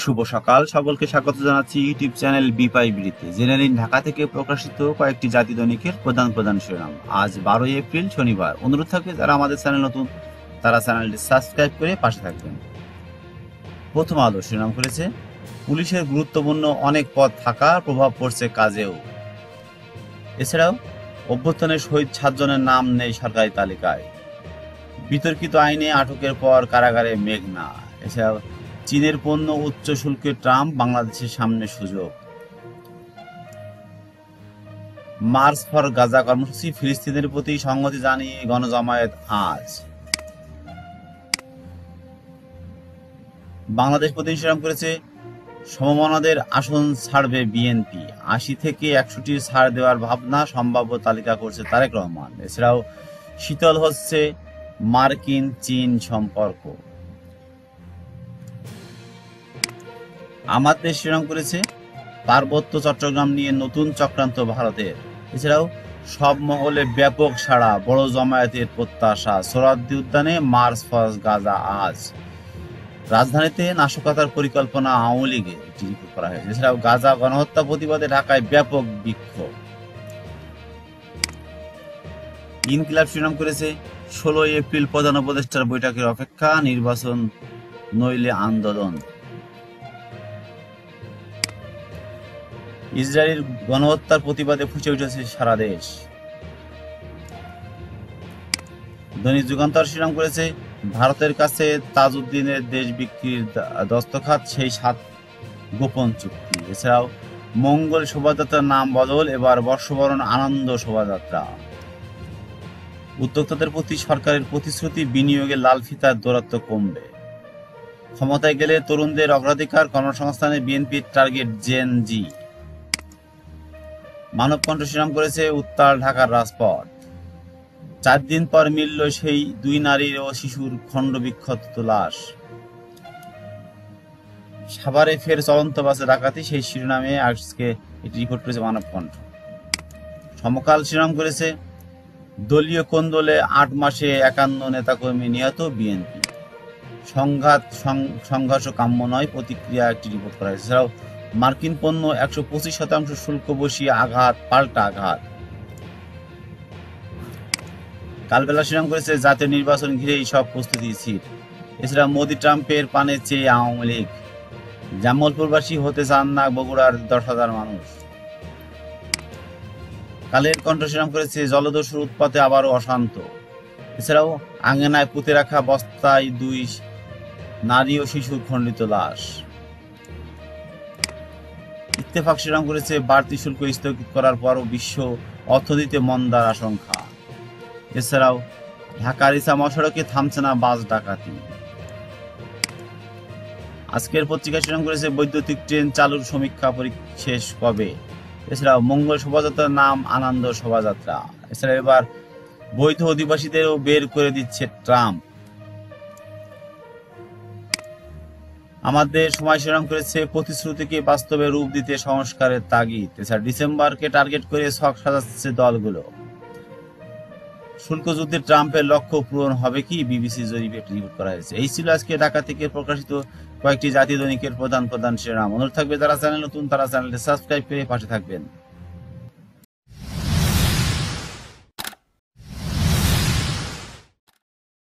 শুভ সকাল, সকলকে স্বাগত জানাচ্ছি ইউটিউব চ্যানেল বিপাইবিড়িতে। জেনে নিন ঢাকা থেকে প্রকাশিত কয়েকটি জাতীয় দৈনিকের প্রধান শিরোনাম। আজ 12 এপ্রিল শনিবার। অনুরোধ থাকবে যারা আমাদের চ্যানেল নতুন তারা চ্যানেলটি সাবস্ক্রাইব করে পাশে থাকবেন। প্রথম আলো শিরোনাম করেছে, পুলিশের গুরুত্বপূর্ণ অনেক পদ থাকার প্রভাব পড়ছে কাজেও। এছাড়াও অভ্যুত্থানে শহীদ 7 জনের নাম নেই সরকারি তালিকায়। বিতর্কিত আইনে আটকের পর কারাগারে মেঘনা। এছাড়াও চীনের পণ্য উচ্চ শুল্কে ট্রাম্প, বাংলাদেশের সামনে সুযোগ। মার্চ ফর গাজা কর্মসূচি, ফিলিস্তিনের প্রতি সংহতি জানিয়ে গণজমায়েত আজ। বাংলাদেশ প্রতিনিধি শিরোনাম করেছে, সমমনাদের আসন ছাড়বে বিএনপি, 80 থেকে 100টি ছাড় দেওয়ার ভাবনা, সম্ভাব্য তালিকা করছে তারেক রহমান। এছাড়াও শীতল হচ্ছে মার্কিন চীন সম্পর্ক। আমাদের শিরোনাম করেছে, পার্বত্য চট্টগ্রাম নিয়ে নতুন চক্রান্ত ভারতের। এছাড়াও সব মহলে ব্যাপক সাড়া, বড় জমায়েতের প্রত্যাশা, সোহরাওয়ার্দী উদ্যানে মার্চ ফর গাজা আজ। রাজধানীতে নাশকতার পরিকল্পনা আওয়ামী লীগের, একটি রিপোর্ট করা হয়েছে। এছাড়াও গাজা গণহত্যা প্রতিবাদে ঢাকায় ব্যাপক বিক্ষোভ। ইনকিলাব শিরোনাম করেছে, 16 এপ্রিল প্রধান উপদেষ্টার বৈঠকের অপেক্ষা, নির্বাচন নইলে আন্দোলন। ইসরায়েলের গণহত্যার প্রতিবাদে ফুঁসে উঠেছে সারা দেশ। দৈনিক যুগান্তর শিরোনাম করেছে, ভারতের কাছে তাজউদ্দিনের দেশ বিক্রির দস্তখত, সেই 7 গোপন চুক্তি। এছাড়াও মঙ্গল শোভাযাত্রার নাম বদল, এবার বর্ষবরণ আনন্দ শোভাযাত্রা। উদ্যোক্তাদের প্রতি সরকারের প্রতিশ্রুতি, বিনিয়োগে লাল ফিতার দৌরাত্ম্য কমবে। ক্ষমতায় গেলে তরুণদের অগ্রাধিকার, কর্মসংস্থানে বিএনপির টার্গেট জেন জি। মানবকণ্ঠ শিরোনাম করেছে, উত্তাল ঢাকার রাজপথ, 4 দিন পর মিলল সেই 2 নারী ও শিশুর খণ্ডবিক্ষত লাশ। সাভারে ফের চলন্ত বাসে ডাকাতি, সেই শিরোনামে আজকে এটি রিপোর্ট করেছে মানবকণ্ঠ। সমকাল শিরোনাম করেছে, দলীয় কোন্দলে 8 মাসে 51 নেতাকর্মী নিহত, বিএনপি সংঘর্ষ কাম্য নয়, প্রতিক্রিয়া, একটি রিপোর্ট করা হয়েছে। এছাড়াও মার্কিন পণ্য 125% শুল্ক বসিয়ে আঘাত, পাল্টা আঘাত। কালবেলা শিরোনাম করেছে, জাতীয় নির্বাচন ঘিরেই সব প্রস্তুতি স্থির। এছাড়া মোদি ট্রাম্পের পানে চেয়ে আওয়ামী লীগ, জামালপুরবাসী হতে চান না বগুড়ার 10,000 মানুষ। কালের কণ্ঠ শিরোনাম করেছে, জলদস্যুর উৎপাতে আবারও অশান্ত। এছাড়াও আঙ্গনায় পুঁতে রাখা বস্তায় 2 নারী ও শিশুর খণ্ডিত লাশ। ইত্তেফাক শিরোনাম করেছে, বাড়তি শুল্ক স্থগিত করার পরও বিশ্ব অর্থনীতিতে মন্দার আশঙ্কা। এছাড়াও ঢাকার ইসা মহাসড়কে থামছে না বাস ডাকাতি। আজকের পত্রিকা শিরোনাম করেছে, বৈদ্যুতিক ট্রেন চালুর সমীক্ষা শেষ কবে। এছাড়াও মঙ্গল শোভাযাত্রার নাম আনন্দ শোভাযাত্রা। এছাড়া এবার বৈধ অধিবাসীদেরও বের করে দিচ্ছে ট্রাম্প। আমাদের সময় শিরোনাম করেছে, প্রতিশ্রুতিকে বাস্তবে রূপ দিতে সংস্কারের তাগিদ। এছাড়া ডিসেম্বরকে টার্গেট করে ছক সাজাচ্ছে দলগুলো। শুল্ক যুদ্ধে ট্রাম্পের লক্ষ্য পূরণ হবে কি, বিবিসি জরিপে রিপোর্ট করা হয়েছে। এই ছিল আজকে ঢাকা থেকে প্রকাশিত কয়েকটি জাতীয় দৈনিকের প্রধান শিরোনাম। অনুরোধ থাকবে যারা চ্যানেল নতুন তারা চ্যানেলটি সাবস্ক্রাইব করে পাশে থাকবেন।